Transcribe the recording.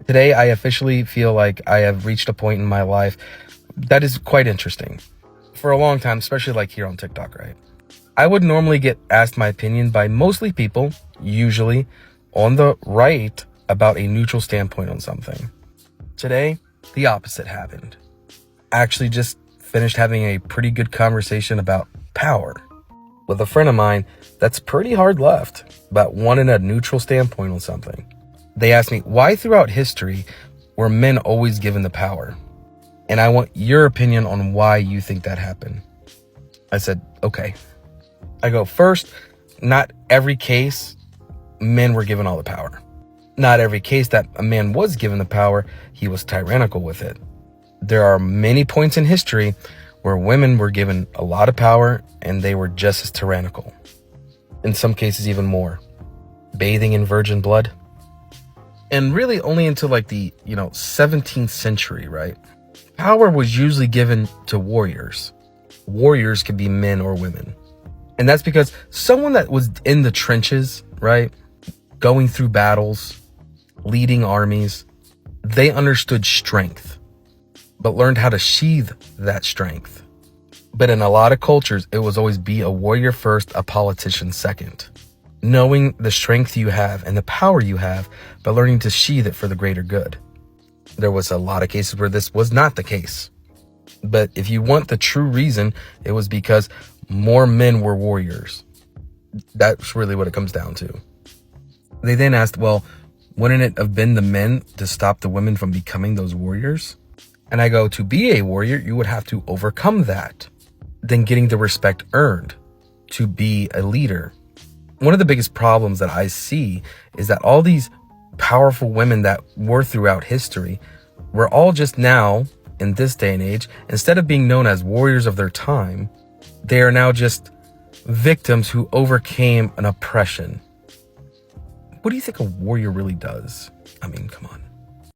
Today, I officially feel like I have reached a point in my life that is quite interesting. For a long time, especially like here on TikTok, right? I would normally get asked my opinion by mostly people, usually on the right, about a neutral standpoint on something. Today, the opposite happened. Actually just finished having a pretty good conversation about power with a friend of mine that's pretty hard left about wanting a neutral standpoint on something. They asked me, why throughout history were men always given the power? And I want your opinion on why you think that happened. I said, okay. I go, first, not every case men were given all the power. Not every case that a man was given the power, he was tyrannical with it. There are many points in history where women were given a lot of power and they were just as tyrannical. In some cases, even more. Bathing in virgin blood. And really only until like the, 17th century, right? Power was usually given to warriors. Warriors could be men or women. And that's because someone that was in the trenches, right? Going through battles, leading armies, they understood strength, but learned how to sheathe that strength. But in a lot of cultures, it was always be a warrior first, a politician second. Knowing the strength you have and the power you have, but learning to sheathe it for the greater good. There was a lot of cases where this was not the case. But if you want the true reason, it was because more men were warriors. That's really what it comes down to. They then asked, well, wouldn't it have been the men to stop the women from becoming those warriors? And I go, to be a warrior, you would have to overcome that. Then getting the respect earned to be a leader. One of the biggest problems that I see is that all these powerful women that were throughout history were all just now, in this day and age, instead of being known as warriors of their time, they are now just victims who overcame an oppression. What do you think a warrior really does? I mean, come on.